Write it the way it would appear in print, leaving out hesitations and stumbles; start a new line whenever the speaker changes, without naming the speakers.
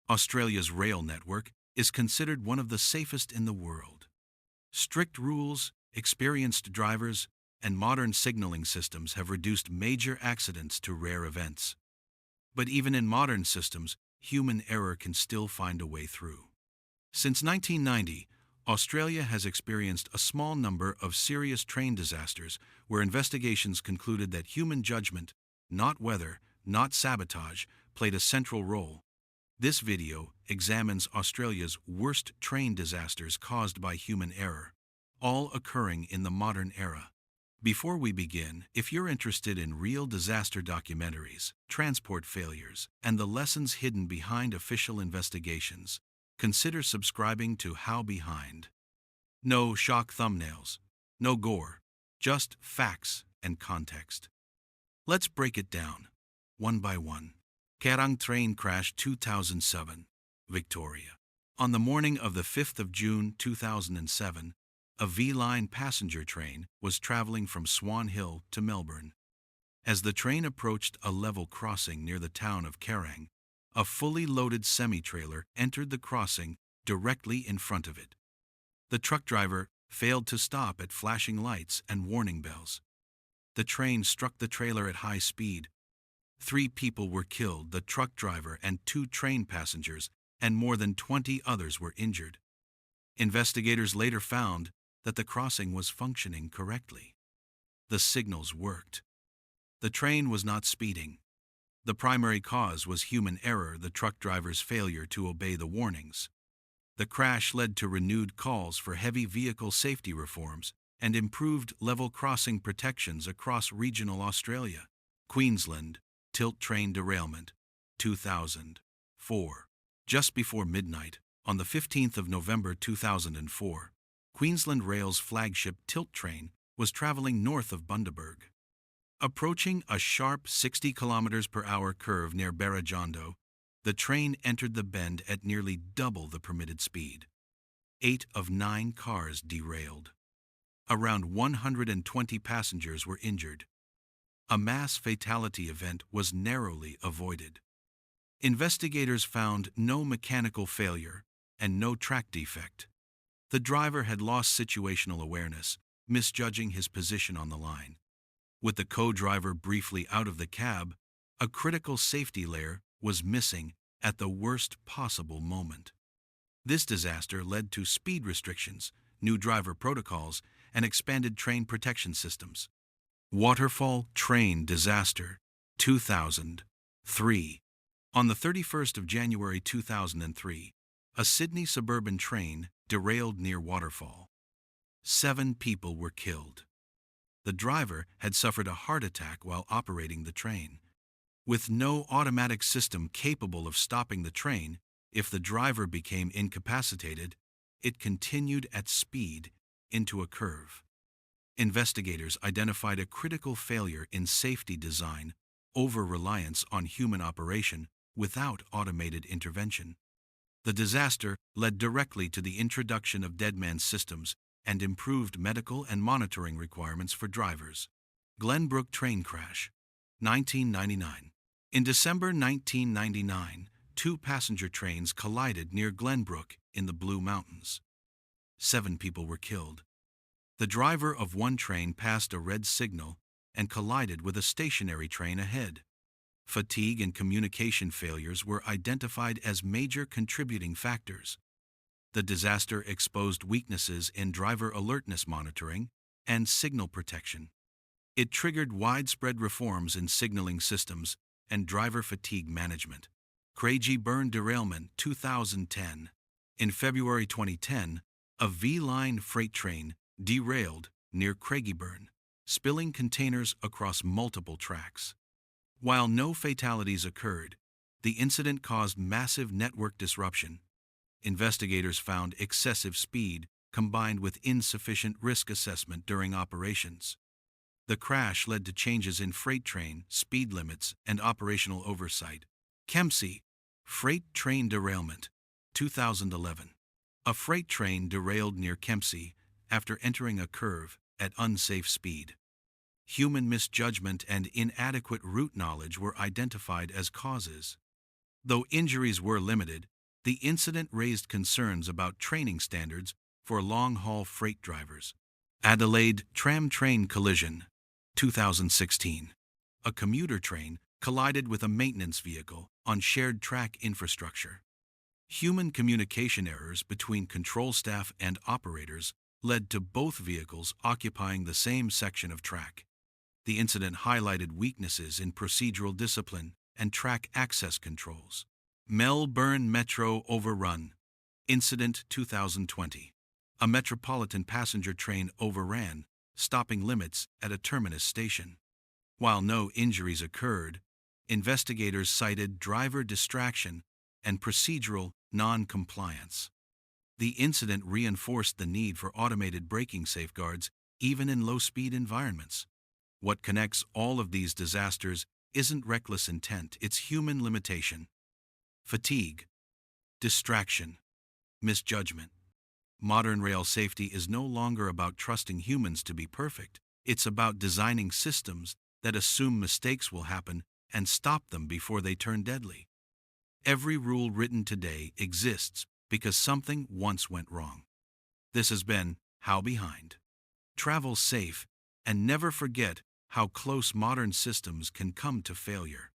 Australia's rail network is considered one of the safest in the world. Strict rules, experienced drivers, and modern signaling systems have reduced major accidents to rare events. But even in modern systems, human error can still find a way through. Since 1990, Australia has experienced a small number of serious train disasters where investigations concluded that human judgment, not weather, not sabotage, played a central role. This video examines Australia's worst train disasters caused by human error, all occurring in the modern era. Before we begin, if you're interested in real disaster documentaries, transport failures, and the lessons hidden behind official investigations, consider subscribing to How Behind. No shock thumbnails, no gore, just facts and context. Let's break it down, one by one. Kerang train crash 2007, Victoria. On the morning of the 5th of June 2007, a V-Line passenger train was traveling from Swan Hill to Melbourne. As the train approached a level crossing near the town of Kerang, a fully loaded semi-trailer entered the crossing directly in front of it. The truck driver failed to stop at flashing lights and warning bells. The train struck the trailer at high speed. 3 people were killed, the truck driver and 2 train passengers, and more than 20 others were injured. Investigators later found that the crossing was functioning correctly. The signals worked. The train was not speeding. The primary cause was human error, the truck driver's failure to obey the warnings. The crash led to renewed calls for heavy vehicle safety reforms and improved level crossing protections across regional Australia. Queensland Tilt Train derailment, 2004. Just before midnight, on the 15th of November 2004, Queensland Rail's flagship Tilt Train was traveling north of Bundaberg. Approaching a sharp 60 km/h curve near Barrajondo, the train entered the bend at nearly double the permitted speed. 8 of 9 cars derailed. Around 120 passengers were injured. A mass fatality event was narrowly avoided. Investigators found no mechanical failure and no track defect. The driver had lost situational awareness, misjudging his position on the line. With the co-driver briefly out of the cab, a critical safety layer was missing at the worst possible moment. This disaster led to speed restrictions, new driver protocols, and expanded train protection systems. Waterfall Train Disaster, 2003. On the 31st of January 2003, a Sydney suburban train derailed near Waterfall. 7 people were killed. The driver had suffered a heart attack while operating the train. With no automatic system capable of stopping the train, if the driver became incapacitated, it continued at speed into a curve. Investigators identified a critical failure in safety design, over-reliance on human operation without automated intervention. The disaster led directly to the introduction of deadman systems and improved medical and monitoring requirements for drivers. Glenbrook train crash, 1999. In December 1999, 2 passenger trains collided near Glenbrook in the Blue Mountains. 7 people were killed. The driver of one train passed a red signal and collided with a stationary train ahead. Fatigue and communication failures were identified as major contributing factors. The disaster exposed weaknesses in driver alertness monitoring and signal protection. It triggered widespread reforms in signaling systems and driver fatigue management. Craigieburn derailment, 2010. In February 2010, a V-Line freight train derailed near Craigieburn, spilling containers across multiple tracks. While no fatalities occurred, the incident caused massive network disruption. Investigators found excessive speed combined with insufficient risk assessment during operations. The crash led to changes in freight train speed limits and operational oversight. Kempsey freight train derailment, 2011. A freight train derailed near Kempsey after entering a curve at unsafe speed. Human misjudgment and inadequate route knowledge were identified as causes. Though injuries were limited, The incident raised concerns about training standards for long-haul freight drivers. Adelaide tram-train collision, 2016. A commuter train collided with a maintenance vehicle on shared track infrastructure. Human communication errors between control staff and operators led to both vehicles occupying the same section of track. The incident highlighted weaknesses in procedural discipline and track access controls. Melbourne Metro overrun. Incident 2020. A metropolitan passenger train overran, stopping limits at a terminus station. While no injuries occurred, investigators cited driver distraction and procedural non-compliance. The incident reinforced the need for automated braking safeguards even in low-speed environments. What connects all of these disasters isn't reckless intent, it's human limitation. Fatigue, distraction, misjudgment. Modern rail safety is no longer about trusting humans to be perfect. It's about designing systems that assume mistakes will happen and stop them before they turn deadly. Every rule written today exists because something once went wrong. This has been How Behind. Travel safe and never forget how close modern systems can come to failure.